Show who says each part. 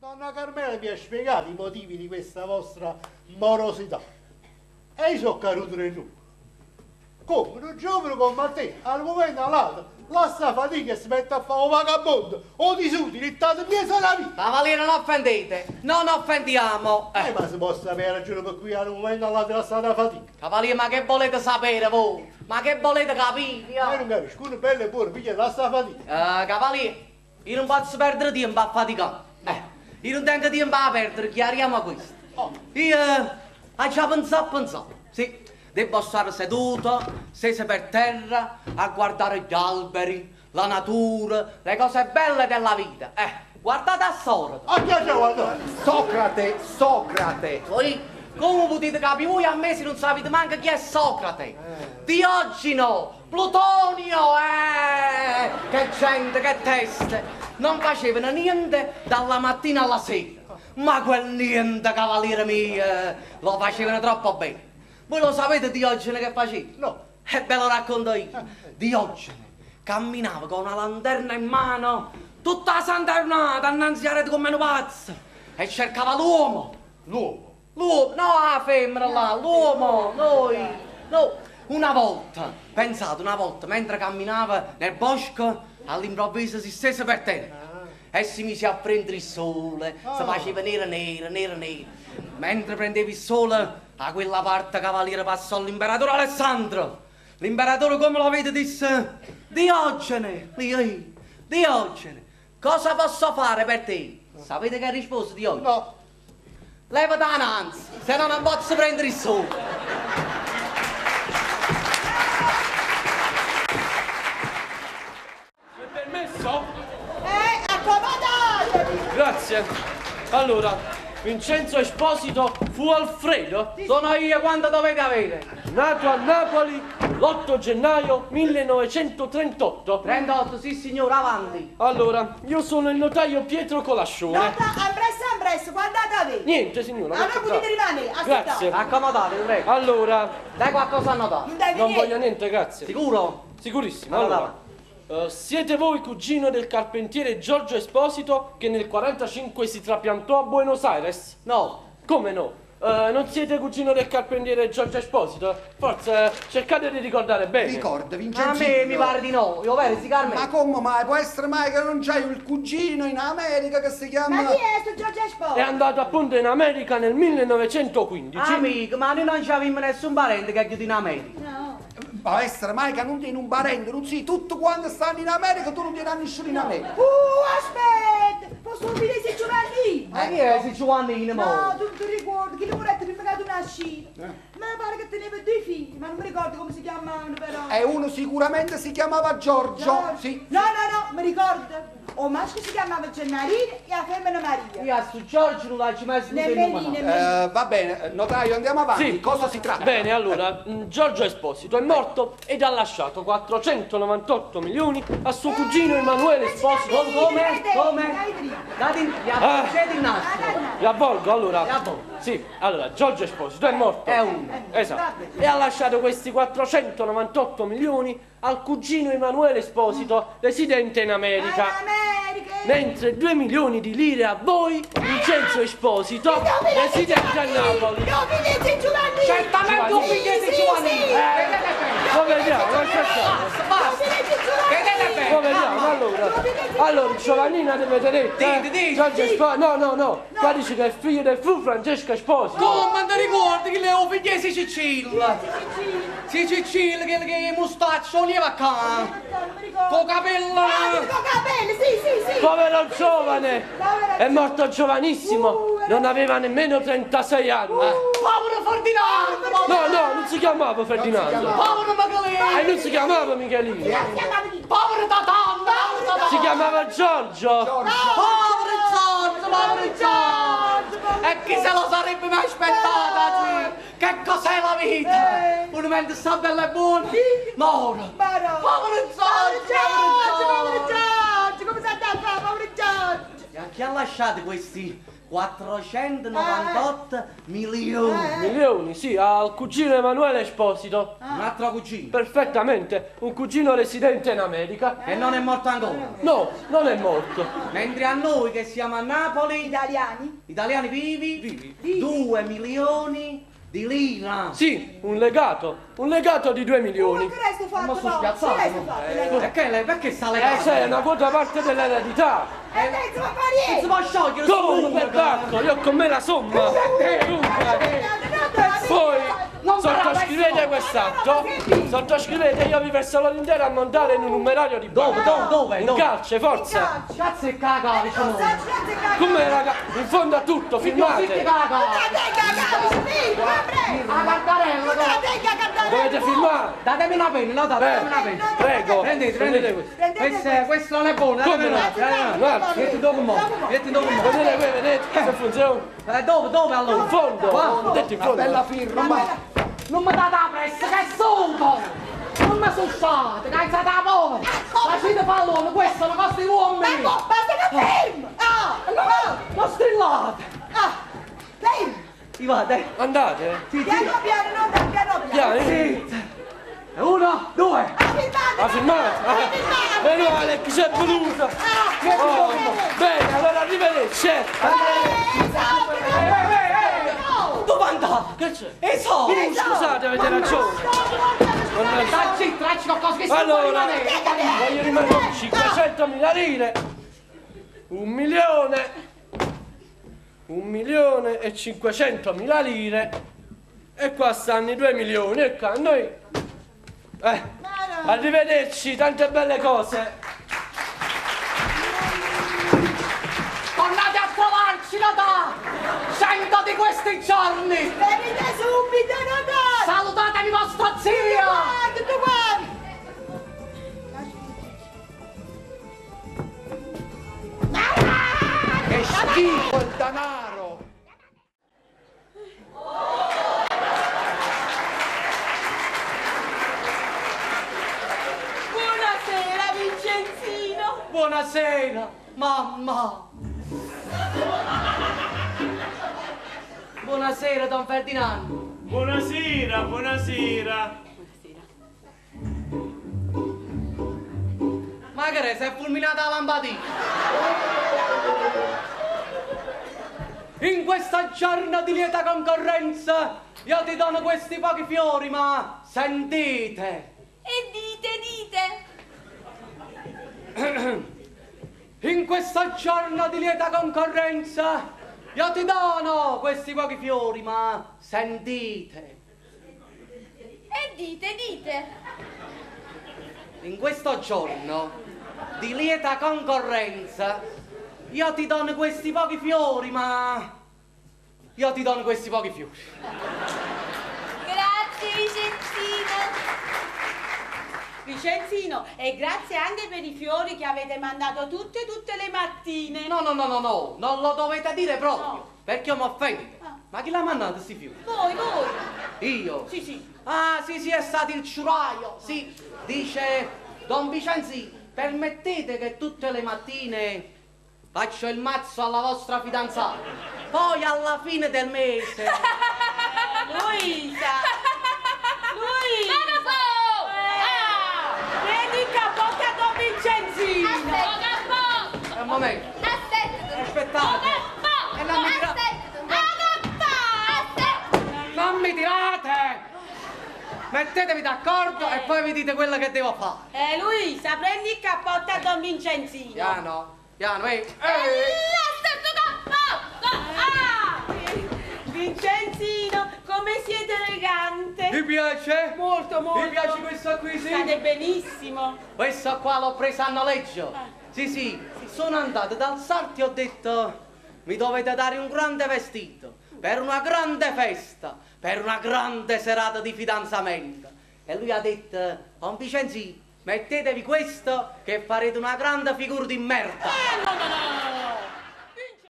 Speaker 1: Donna Carmela mi ha spiegato i motivi di questa vostra morosità. E io sono caduto nel nulla. Come un giovane come te, al momento all'altro, la sta fatica e si mette a fare un vagabondo o disutile, il tanto mia sarà vita.
Speaker 2: Cavaliere, non offendete, non offendiamo.
Speaker 1: Ma si può sapere ragione per cui al momento all'altro la strada fatica.
Speaker 2: Cavaliere, ma che volete sapere voi? Ma che volete capire?
Speaker 1: Ma non capisco, uno bello e buono, piglia la sta fatica.
Speaker 2: Cavaliere, io non posso perdere tempo a faticare. Io non tengo tempo a perdere, chiariamo questo. Io ho già pensato. Sì, devo stare seduto, steso per terra, a guardare gli alberi, la natura, le cose belle della vita. Guardate a Socrate.
Speaker 1: Guarda.
Speaker 3: Socrate.
Speaker 2: Voi, come potete capire, voi a me se non sapete manco chi è Socrate. Diogeno, Plutonio, che gente, che teste. Non facevano niente dalla mattina alla sera. Ma quel niente, cavaliere mio, lo facevano troppo bene. Voi lo sapete Diogene che faceva?
Speaker 1: No.
Speaker 2: E ve lo racconto io. Diogene camminava con una lanterna in mano, tutta la santa giornata, annanzi a rete come un pazzo, e cercava l'uomo.
Speaker 1: L'uomo?
Speaker 2: L'uomo, no la femmina là, l'uomo, noi. No. Una volta, pensate, mentre camminava nel bosco, all'improvviso si stese per terra. E si mise a prendere il sole, si faceva nero. Mentre prendeva il sole, da quella parte cavaliere passò l'imperatore Alessandro. L'imperatore, come lo vede, disse: Diogene, cosa posso fare per te? Sapete che ha risposto Diogene?
Speaker 1: No.
Speaker 2: Leva da nanzi, se no non posso prendere il sole.
Speaker 4: Accomodatevi!
Speaker 5: Grazie. Allora, Vincenzo Esposito fu Alfredo,
Speaker 2: Sono io, quanto dovete avere?
Speaker 5: nato a Napoli l'8 gennaio 1938.
Speaker 2: 38, sì signore, avanti.
Speaker 5: Allora, io sono il notaio Pietro Colascione.
Speaker 4: Nota, ampresso, guardatevi!
Speaker 5: Niente, signora.
Speaker 4: Allora potete rimanere, aspettate.
Speaker 5: Grazie.
Speaker 2: Accomodatevi, prego.
Speaker 5: Allora,
Speaker 2: Dai qualcosa a notare.
Speaker 4: Non devi
Speaker 5: non
Speaker 4: niente.
Speaker 5: voglio niente, grazie.
Speaker 2: Sicuro?
Speaker 5: Sicurissimo.
Speaker 2: Allora.
Speaker 5: Siete voi cugino del carpentiere Giorgio Esposito che nel 45 si trapiantò a Buenos Aires?
Speaker 2: No.
Speaker 5: Come no? Non siete cugino del carpentiere Giorgio Esposito? Forse cercate di ricordare bene.
Speaker 3: Ricorda,
Speaker 2: A
Speaker 3: Vincenzo.
Speaker 2: me mi pare di no. Io vero, si Carmen?
Speaker 3: Ma come mai? Può essere mai che non c'hai il cugino in America che si chiama...
Speaker 4: Ma chi è sto Giorgio
Speaker 5: È
Speaker 4: Esposito?
Speaker 5: andato appunto in America nel 1915.
Speaker 2: Amico, ma noi non avevamo nessun parente che è chiuso in America.
Speaker 4: No.
Speaker 3: Può essere mai che non tieni un parente, non si, tutto quando stanno in America, tu non tieni a nessuno in America.
Speaker 4: Aspetta! Posso dire se Giovannino?
Speaker 2: Ma chi è si Giovannino, mo?
Speaker 4: No, tu ti ricordi che lavoretto mi ha pagato una scina. Ma pare che teneva 2 figli, ma non mi ricordo come si chiamavano però.
Speaker 3: E uno sicuramente si chiamava Giorgio. Sì.
Speaker 4: No, mi ricordo. O maschio si chiamava Gennarino e la femmina Maria.
Speaker 2: Io a su Giorgio non l'ho mai sentito il nome.
Speaker 4: Nemmeno.
Speaker 3: Va bene, notaio, andiamo avanti.
Speaker 5: Sì.
Speaker 3: Di cosa si tratta?
Speaker 5: Bene, allora, Giorgio Esposito è morto ed ha lasciato 498 milioni a suo cugino Emanuele Esposito.
Speaker 2: Come? Date gli avvolgete il nastro.
Speaker 5: Vi avvolgo, allora.
Speaker 2: Vi avvolgo.
Speaker 5: Sì, allora, Giorgio Esposito è morto.
Speaker 2: È uno.
Speaker 5: Esatto. E ha lasciato questi 498 milioni al cugino Emanuele Esposito, residente in America. Mentre 2 milioni di lire a voi, Vincenzo Esposito, residente a Napoli.
Speaker 2: Certamente un figlio di Giovannino.
Speaker 5: Lo vediamo, lascia stare.
Speaker 2: Basta. Vedete bene.
Speaker 5: Lo vediamo, allora, Giovannina avete detto,
Speaker 2: Dite.
Speaker 5: Giorgio Esposito, no, qua dice che è figlio del fu Francesco Esposito.
Speaker 2: Come ti ricordi che le ho figli di Sicilia? Sì, Sicilia, che il mustaccio lì va qua. Con capello.
Speaker 4: Sì.
Speaker 5: Povero giovane, è morto giovanissimo, non aveva nemmeno 36 anni.
Speaker 2: Povero Ferdinando.
Speaker 5: No, non si chiamava Ferdinando.
Speaker 2: Povero Magdalena.
Speaker 5: E non si chiamava Michelino.
Speaker 2: Povero Tatanda.
Speaker 5: Si chiamava Giorgio.
Speaker 2: Povero Giorgio. E chi se lo sarebbe mai aspettata? Che cos'è la vita? Un momento sta bello e buono. Moro. Povero Giorgio.
Speaker 4: Come sta andando, povero Giorgio?
Speaker 2: Chi ha lasciato questi 498 milioni.
Speaker 5: Milioni, sì, al cugino Emanuele Esposito.
Speaker 2: Un altro cugino.
Speaker 5: Perfettamente, un cugino residente in America.
Speaker 2: E non è morto ancora.
Speaker 5: No, non è morto.
Speaker 2: Mentre a noi che siamo a Napoli,
Speaker 4: Italiani?
Speaker 2: vivi, 2 milioni di lira.
Speaker 5: Sì, un legato di 2 milioni.
Speaker 4: Ma che resto fatto?
Speaker 2: Ma sono spiazzato. Perché sta legato?
Speaker 5: Sai, è una quota parte dell'eredità.
Speaker 4: E lei si fa
Speaker 2: Non
Speaker 4: fare
Speaker 2: si può sciogliere
Speaker 5: Come per bacco? Io ho con me la somma. Dunque, poi sottoscrivete quest'atto, sottoscrivete, io vi verso l'intero a montare in un numerario di banca.
Speaker 2: Dove?
Speaker 5: In calce, forza.
Speaker 2: Cazzo e caga, diciamo.
Speaker 5: Come raga, in fondo a tutto, filmate.
Speaker 2: La cartarella,
Speaker 5: Dovete filmare.
Speaker 2: datemi una penna, no, datemi una penna.
Speaker 5: Prego,
Speaker 2: Prendete questo. Questo non è buono,
Speaker 5: Come no? Guarda.
Speaker 2: Metti dopo un po'.
Speaker 5: Vedete qui, vedete come funziona?
Speaker 2: Dove allora?
Speaker 5: In fondo,
Speaker 2: Qua?
Speaker 5: detto in fondo.
Speaker 3: Bella firma, ma...
Speaker 2: Non mi date la pressa, che stupo! Non mi sono state, che alzate la povera! Lasciate pallone, questo non costa i uomini!
Speaker 4: Basta che fermo!
Speaker 2: Non strillate!
Speaker 4: Fermo!
Speaker 2: Ti va, dai!
Speaker 5: Andate.
Speaker 4: Piano piano, non da piano piano!
Speaker 5: Piano.
Speaker 2: 1, 2!
Speaker 5: Ha filmato? Meno chi si è voluto. Oh, bene, allora arrivederci.
Speaker 2: Dove andate?
Speaker 5: Che c'è?
Speaker 2: E soldi!
Speaker 5: Scusate, avete ragione.
Speaker 2: Sta zitto, tracci qualcosa che si può
Speaker 5: Allora,
Speaker 2: rimanere!
Speaker 5: voglio rimanere 500.000 lire. 1.500.000 lire. E qua stanno i 2 milioni. E qua noi... arrivederci, tante belle cose.
Speaker 2: Tornate a trovarci, Natà! 100 di questi giorni!
Speaker 4: Venite subito, Natale!
Speaker 2: Salutatemi vostro zio!
Speaker 4: Tutto quanti!
Speaker 3: Che schifo il denaro!
Speaker 4: Buonasera, Vincenzino!
Speaker 2: Buonasera, mamma! Buonasera, Don Ferdinando!
Speaker 6: Buonasera, buonasera.
Speaker 2: Ma che è? Si è fulminata la lampadina! In questa giornata di lieta concorrenza io ti dono questi pochi fiori, ma sentite!
Speaker 7: E dite!
Speaker 2: In questa giornata di lieta concorrenza io ti dono questi pochi fiori, ma sentite!
Speaker 7: E dite!
Speaker 2: In questo giorno di lieta concorrenza io ti dono questi pochi fiori, ma io ti dono questi pochi fiori.
Speaker 7: Grazie Vicenzino!
Speaker 8: Vicenzino, e grazie anche per i fiori che avete mandato tutte le mattine.
Speaker 2: No, non lo dovete dire proprio,
Speaker 8: No.
Speaker 2: perché io mi offendo. Ma chi l'ha mandato questi fiori?
Speaker 8: Voi!
Speaker 2: Io?
Speaker 8: Sì.
Speaker 2: Ah, sì, è stato il ciuraio, sì. Dice, Don Vicenzino, permettete che tutte le mattine faccio il mazzo alla vostra fidanzata. Poi alla fine del mese...
Speaker 8: Luisa!
Speaker 7: Prendi
Speaker 8: il cappotto a Don Vicenzino!
Speaker 2: Un momento,
Speaker 7: Aspetta!
Speaker 2: aspettate. E non mi Non mi tirate! Mettetevi d'accordo e poi vi dite quello che devo fare.
Speaker 8: Luisa, prendi il cappotto a Don Vicenzino!
Speaker 2: Piano,
Speaker 8: Vicenzino, come siete elegante!
Speaker 2: Vi piace?
Speaker 8: Molto!
Speaker 2: Vi piace questo qui, sì?
Speaker 8: State benissimo!
Speaker 2: Questo qua l'ho preso a noleggio. Sì, sono andato dal sarto e ho detto mi dovete dare un grande vestito per una grande festa, per una grande serata di fidanzamento. E lui ha detto, Don Vicenzino, mettetevi questo che farete una grande figura di merda.
Speaker 8: No!